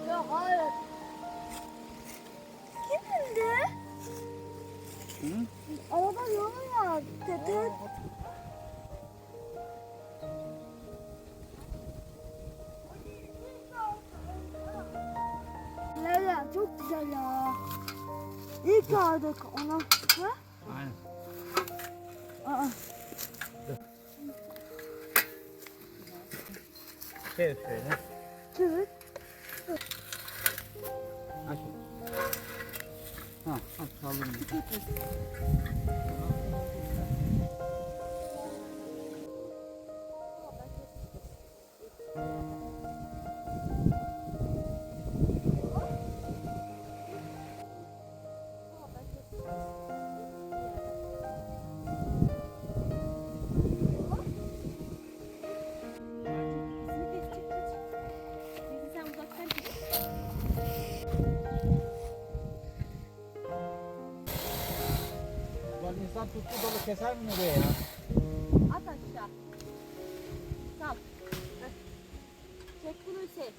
Ya hayır. Kim indi? Hı? Arada yolu var dedi. Leyla çok güzel ya. İlk aldık ona. Ha? Aynen. Aa. Şöyle şöyle. Evet. Aç. Ha, aç kaldırın. Ulan insan tuttu dolu keser mi oraya ya? At aşağı. Sal. Çek bunu şey.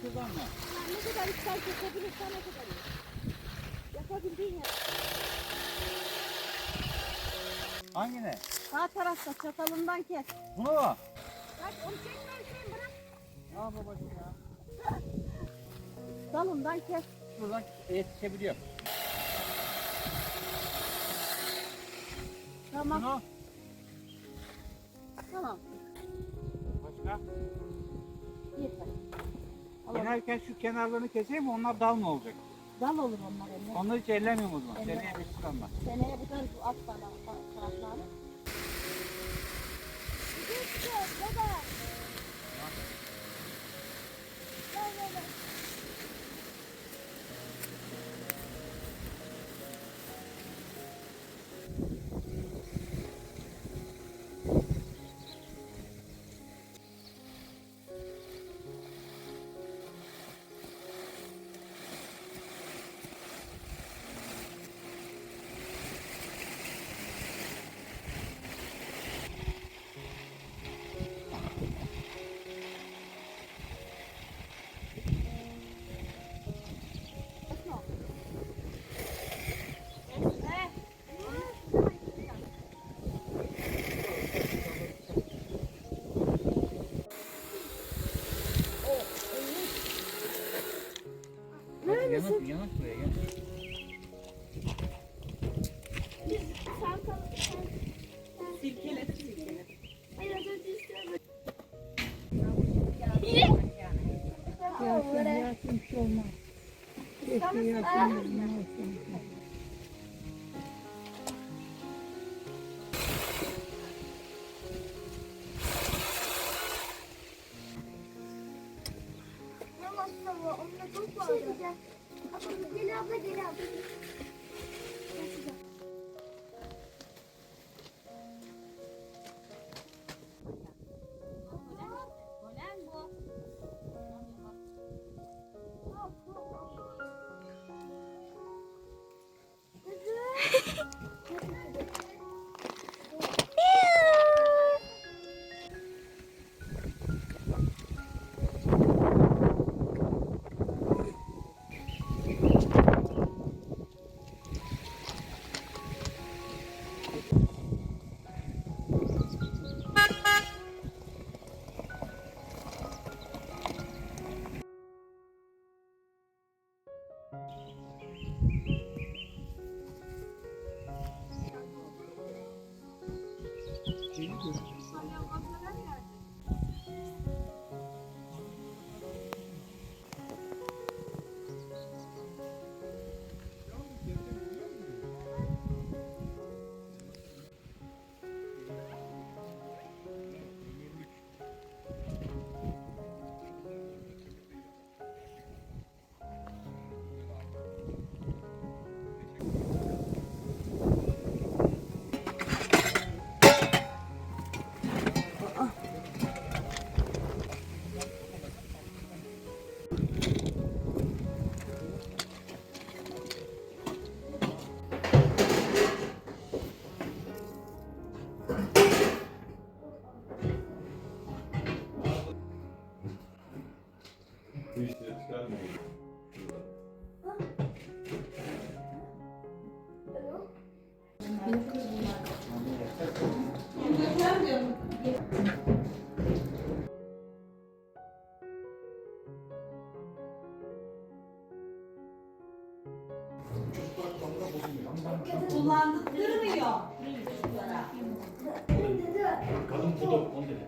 Şuradan mı? Sen ne kadar ister kesebilirsen o kadar iyi. Yapabildiğin yer. Hangine? Sağ tarafta çatalından kes. Bunu mu? Bak onu çekme Hüseyin bırak. Ya babacığım ya. Dalından kes. Şuradan yetişebiliyor. Tamam. Bunu. Tamam. Başka? Yeter. Alalım. Yenerken şu kenarlarını keseyim mi? Onlar dal mı olacak? Dal olur onlar eline. Onları hiç ellemiyorum o zaman. Elle. Seneye bir çıkanlar. Seneye bakarız bu at taraflarını. Gitti baba. Gel baba. Hadi yanak, yanak buraya gel. Silkele silkele. Yasin bir şey olmaz. Keşke Yasin ne olsun. Gel abla gel abla. Polen bu. Kullandırmıyor. Kadın kudu onu dedi.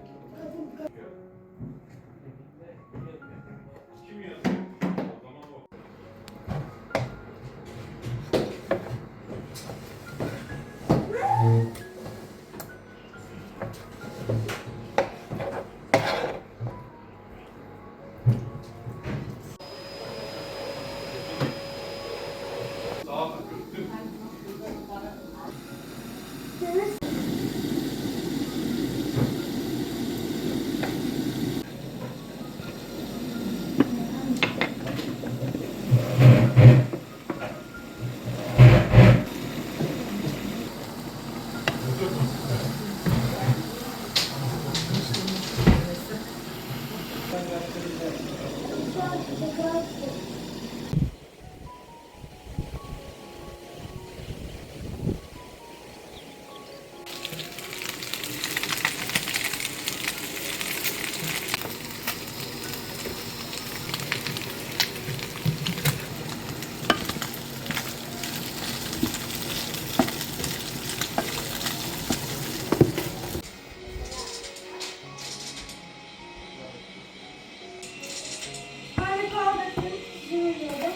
Anne kaldırsın. Şöyle.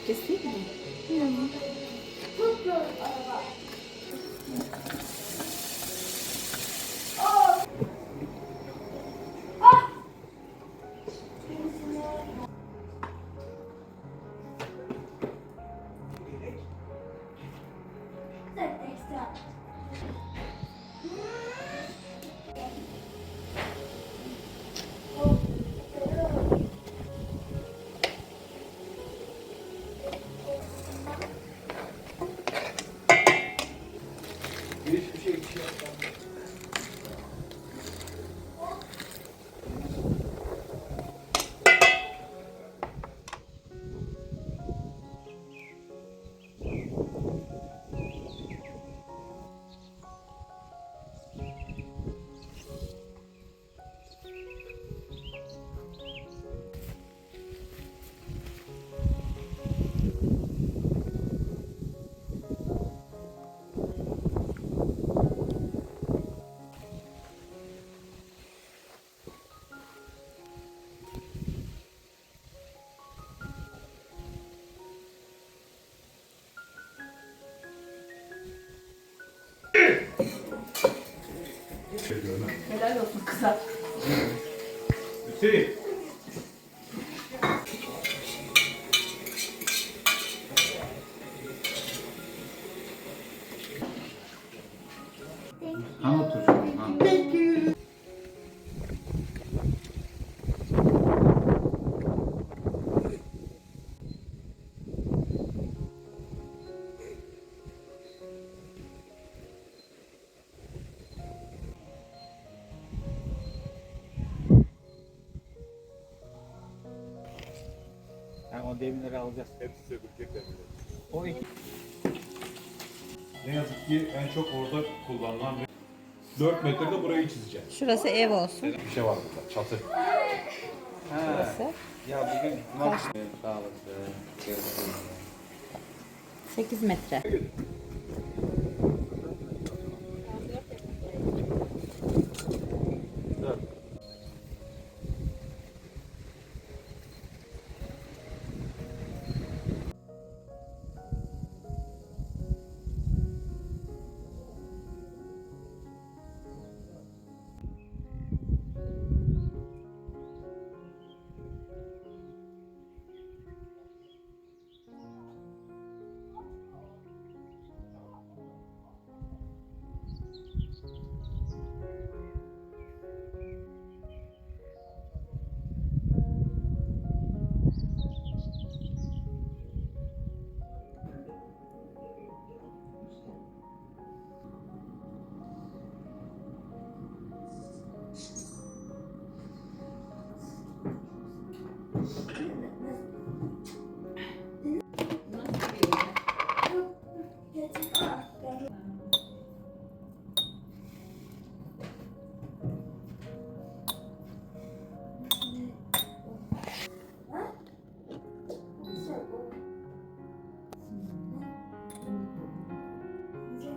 Keseyim mi? Çok zor araba. Ekstra. Hiçbir şey içiyor. Helal olsun kıza. Hüseyin. Han otur. Han. Yani o demirleri alacağız. Hepsi sökülecek. O iki. Ne yazık ki en çok orada kullanılan 4 metrede burayı çizeceğim. Şurası ev olsun. Bir şey var burada, çatı. Şurası. Ya bugün Kaç? sağlıklı. 8 metre.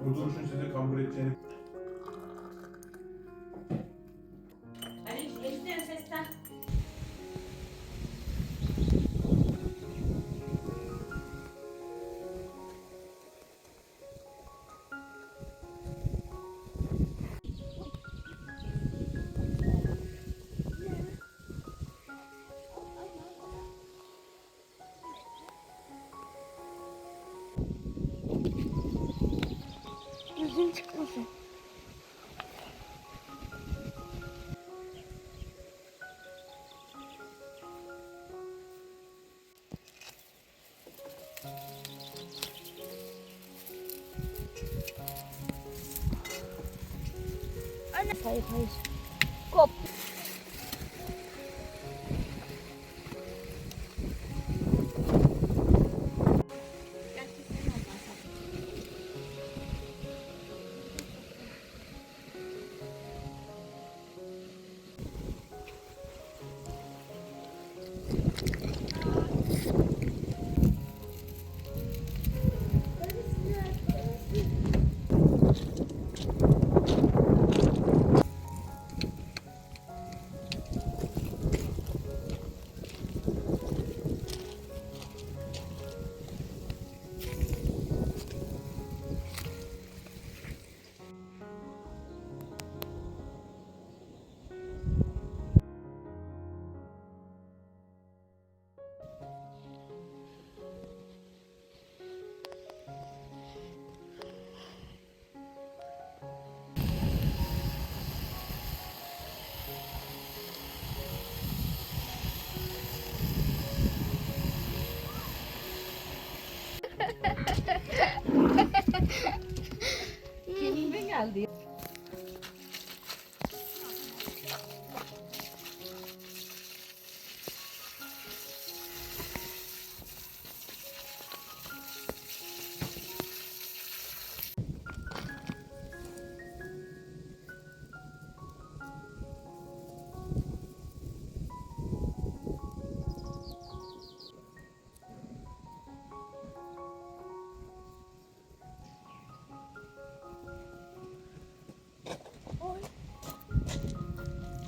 Bu duruşun sizi kambur edeceğini Ali Ejder sesten. Yüzün çıkmasın. Anne. Hayır hayır. Kop. Kendime geldi.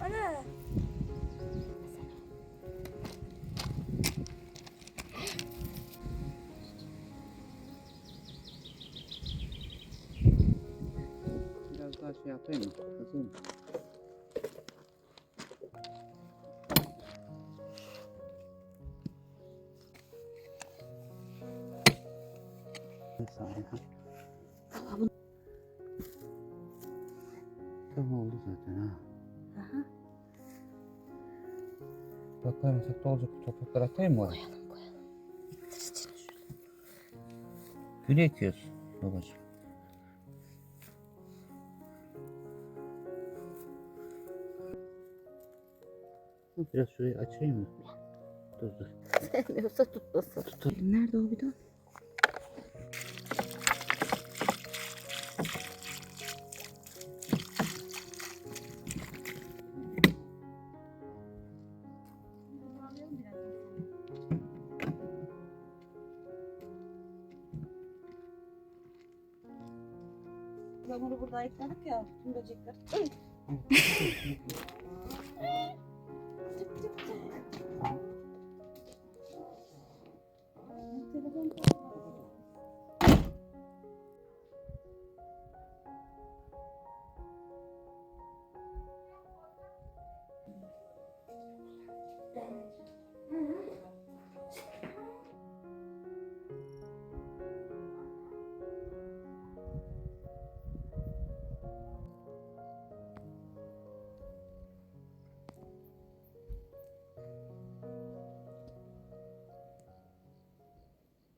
Anne. Biraz daha şey yapayım mı? Kızım. Tamam oldu zaten ha. Topraklar olacak. Topraklar atayım mı oraya? Gül ekiyoruz babacığım. Biraz şurayı açayım mı? Dur dur. Yoksa tutmasın. Nerede o bidon? Bunu burada ayıkladık ya, tüm böcekler. Tık tık tık.